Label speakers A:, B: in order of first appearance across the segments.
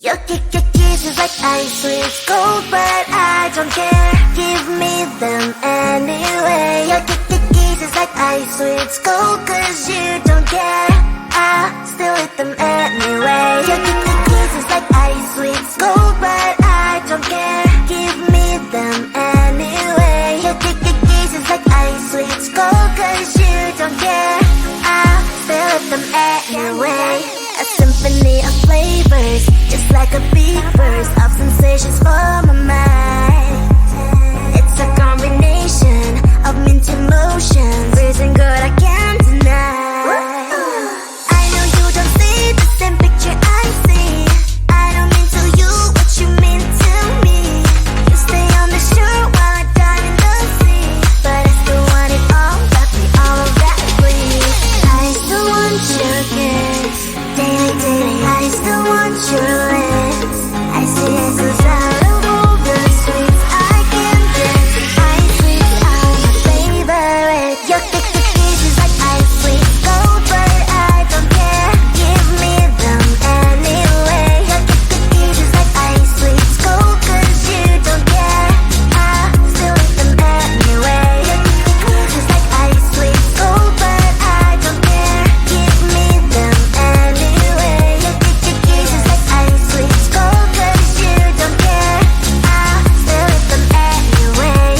A: Your kisses like ice, sweet gold, but I don't care. Give me them anyway. Your kisses like ice, sweet gold, cause you don't care. I still eat them anyway. Your kisses like ice, sweet gold, but I don't care. Give me them anyway. Your kisses like ice, sweet gold, cause you don't care. I still eat them anyway. A symphony of flavors, just like a big burst of sensations for my mind. It's a combination of mint emotions, freezing good I can't deny. I know you don't see the same picture I see. I don't mean to you what you mean to me. You stay on the shore while I dive in the sea, but I still want it all, got me all that breeze. I still want your kiss, daily, I still want your lips. I see it goes out of all the sweets I can get. Ice sweets are my favorite. Your kisses like ice sweet gold, but I don't care. Give me them anyway. Your kisses like ice sweet gold, cause you don't care. I still eat them anyway. Your kisses like ice sweet gold, but I don't care. Give me them anyway. Your kisses like ice sweet gold, cause you don't care. I still eat them anyway.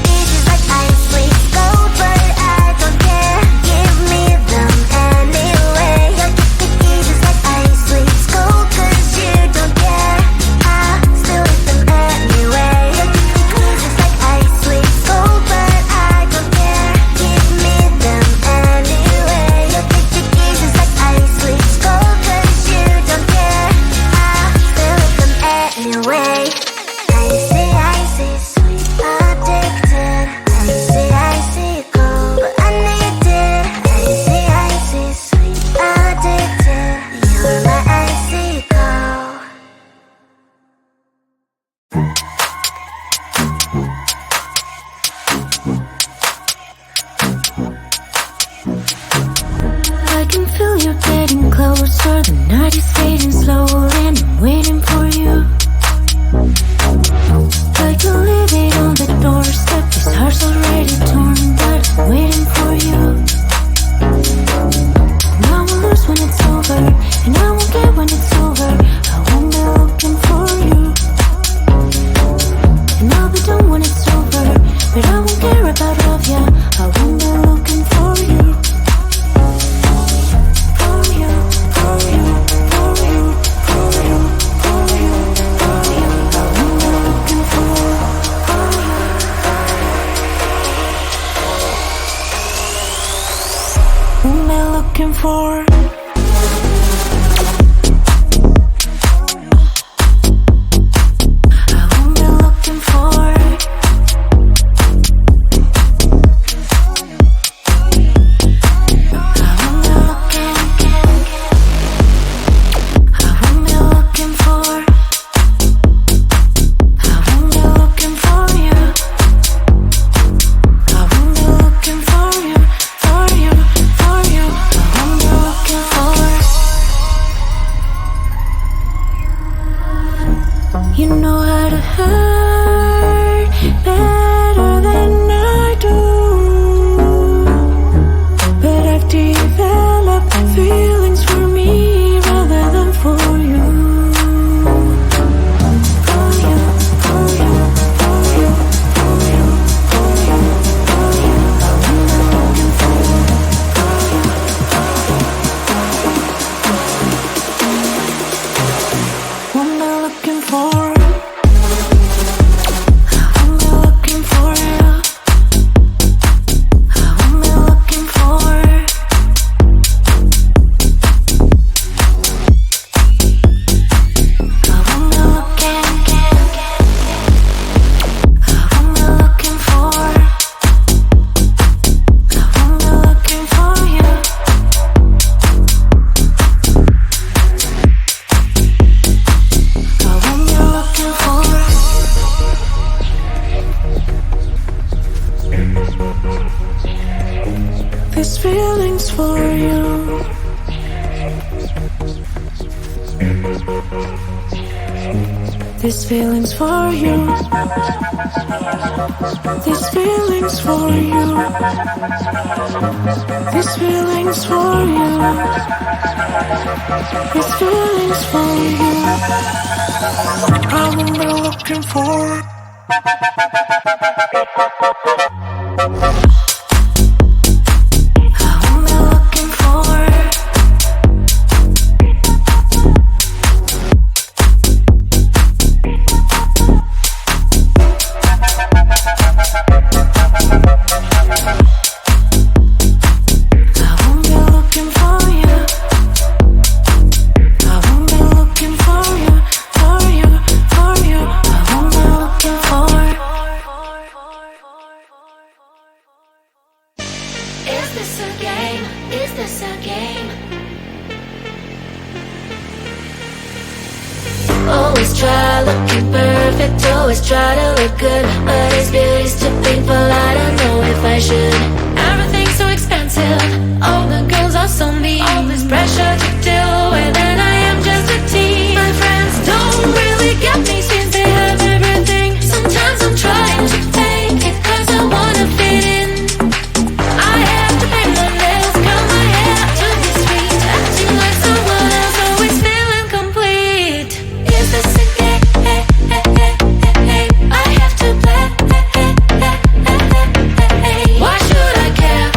A: Kisses like ice sweet gold, but I don't care. Give me them anyway. Your kisses like ice sweet gold, cause you don't care. I still eat them anyway. Your kisses like ice sweet gold, but I don't care. Give me them anyway. Your kisses like ice sweet gold, cause you don't care. I still eat them anyway. Icy, sweet, addicted. Icy, cold, but I need it. Icy, sweet, addicted. You're my icy cold.
B: I can feel you getting closer. The night is fading slowly, and I'm waiting for you. I can leave it on the doorstep. This heart's already torn, but I'm waiting for you. And I will lose when it's over, and I won't get when it's over. I won't be looking for you. And I'll be done when it's over, but I won't care about love, yeah. I won't be looking for you. For you, for you, for you, for you, for you, for you. I won't be looking for you. Won't be looking for. I won't be looking for. You know how to hurt better than I do, but I've developed feelings for me rather than for you. For you, for you, for you, for you, for you, for you. I'm looking for you. What am I looking for? This feeling's for you. This feeling's for you. This feeling's for you. This feeling's for you. I won't be looking for.
A: Always try looking perfect, always try to look good, but is beauty's too painful? I don't know if I should. Everything's so expensive, all the girls are so mean, all this pressure to deal with, and I am just a teen. My friends don't really get me since they have everything. Sometimes I'm trying to fake it cause I wanna fit in. I have to pay my nails, curl my hair to be sweet, acting like someone else, always feeling complete. Is this a game? I have to play. Why should I care?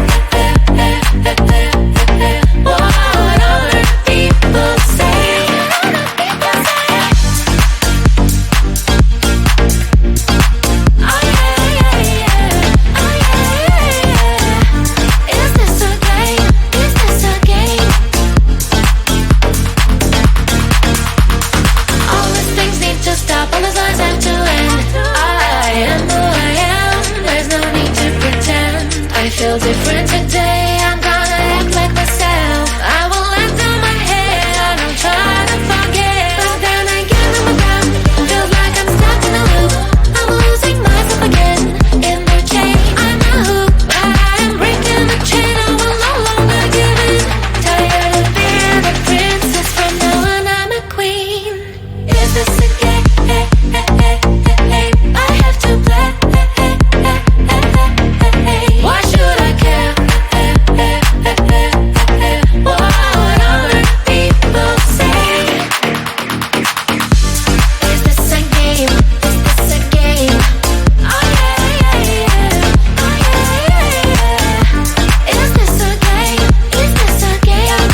A: What other people say? Is this a game? Is this a game? All these things need to stop, all the signs have to end. I am who I am, there's no need to pretend. I feel different today, I'm gonna act like myself. I will let down my head, I don't try to forget. But then again I'm around, feels like I'm stuck in a loop. I'm losing myself again, in the chain. I'm a hoop, but I am breaking the chain, I will no longer give in. Tired of being the princess, from now on I'm a queen. Is this a game? I have to play. Why should I care? What other people say? Is this a game? Is this a game? Oh yeah. Oh yeah. Is this a game? Is this a game?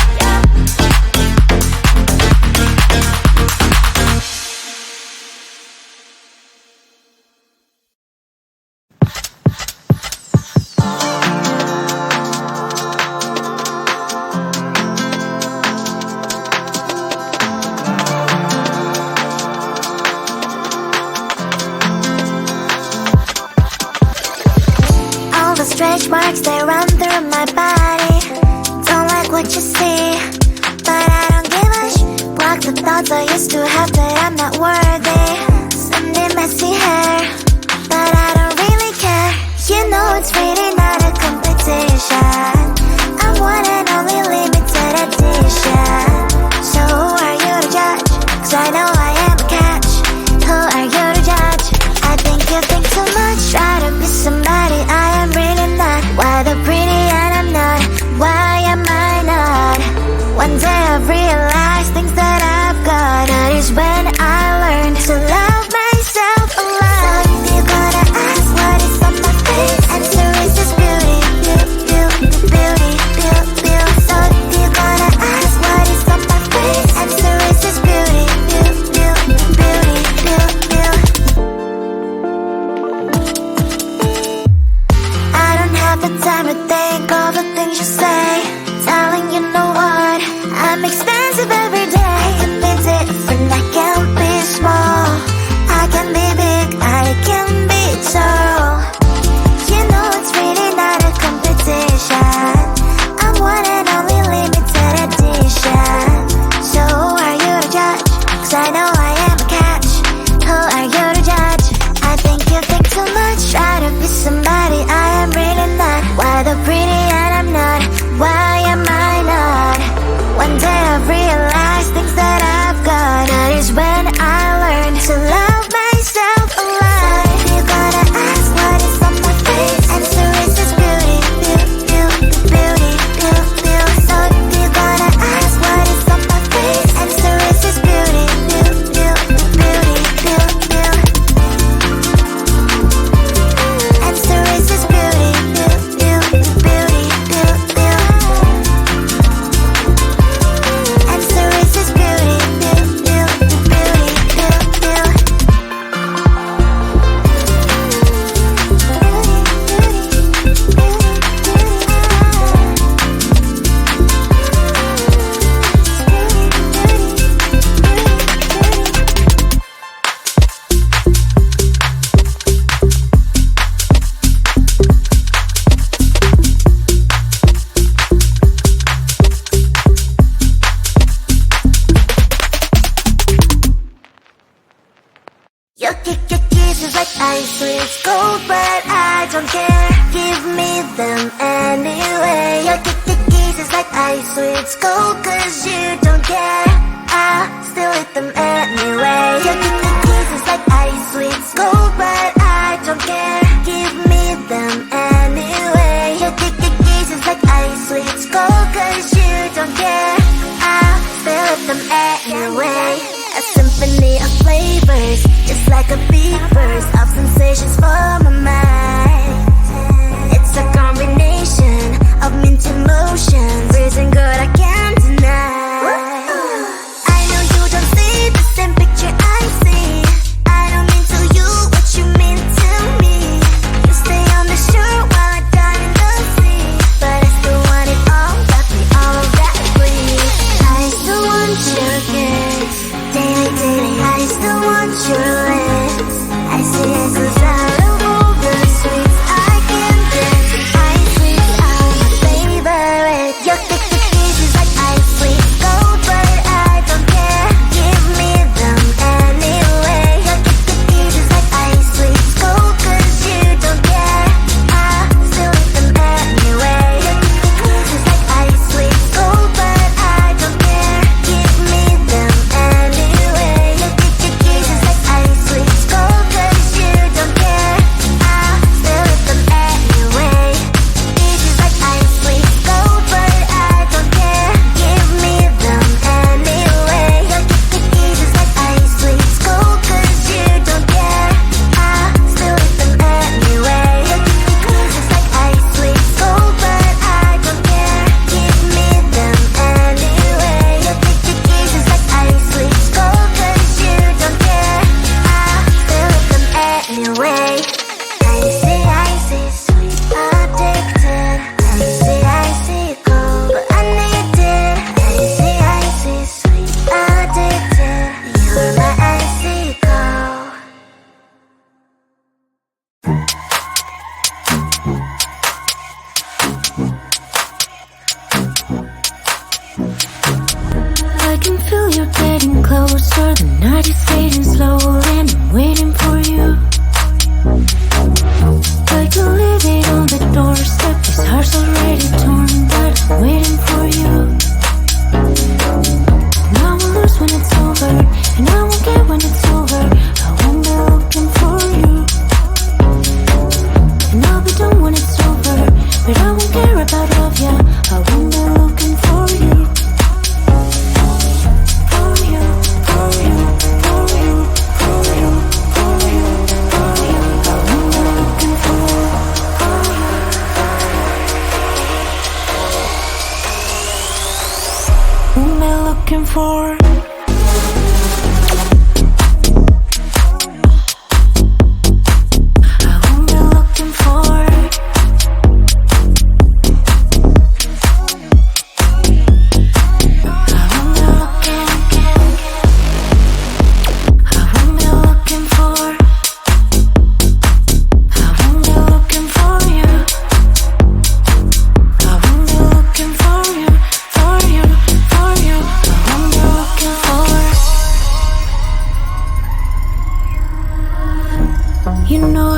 A: All the stretch marks, they run through my body. Don't like what you see, but I don't give a block the thoughts I used to have that I'm not worthy. Sunday messy hair, but I don't really care. You know it's really not a competition. I'm one and only limited edition. So who are you to judge? Cause I know I am a catch. Who are you to judge? I think you think too much. Try to be somebody I am really not. Why the pretty and I'm not? Why am I not? One day I've realized things that I've got. That is when I learned to love myself alone. So if you're gonna ask what is on my face, answer is the kisses like ice with gold, but I don't care. Give me them anyway. Your kisses like ice with gold, cause you don't care. I still eat them anyway. Your kisses like ice with gold, but I don't care. Give me them anyway. Your kisses like ice with gold, cause you don't care. I still eat them anyway. A symphony of flavors, just like a big burst of sensations for my mind. It's a combination of mint emotions, freezing good I can't deny. I know you don't see the same picture I see. I don't mean to you what you mean to me. You stay on the shore while I die in the sea, but I still want it all, got me all that bleed. I still want your kiss, daily, I still want your lips. I see it cause out of all the sweets I can get, ice sweets are my favorite. Your kisses like ice sweets gold, but I don't care. Give me them anyway. Your kisses like ice sweets gold, cause you don't care. I still eat them anyway. Your kisses like ice sweets gold, but I don't care. Give me them anyway. Your kisses like ice sweets gold, cause you don't care. I still eat them anyway. Kisses like ice sweets gold, but I don't care. Give me them anyway. Your kisses like ice sweets gold, cause you don't care. I still eat them anyway. Your kisses like ice sweets gold, but I don't care. Give me them anyway. Your kisses like ice sweets gold, cause you don't care. I still eat them anyway. Icy, sweet, addicted. Icy, cold, but I need it. Icy, sweet, addicted. You're my icy cold.
B: I can feel you're getting closer. The night is fading slowly and I'm waiting for you. I can leave it on the doorstep. This heart's already torn, but I'm waiting for you. And I will lose when it's over, and I won't care when it's over. I won't be looking for you. And I'll be done when it's over, but I won't care about love, yeah. I won't be looking for you. For you, for you, for you, for you, for you, for you. I won't be looking for you. Whom am I looking for? I won't be looking for. I won't be looking. I won't be looking for. I won't be looking for you. I won't be looking for you, for you, for you. I won't be looking for. You know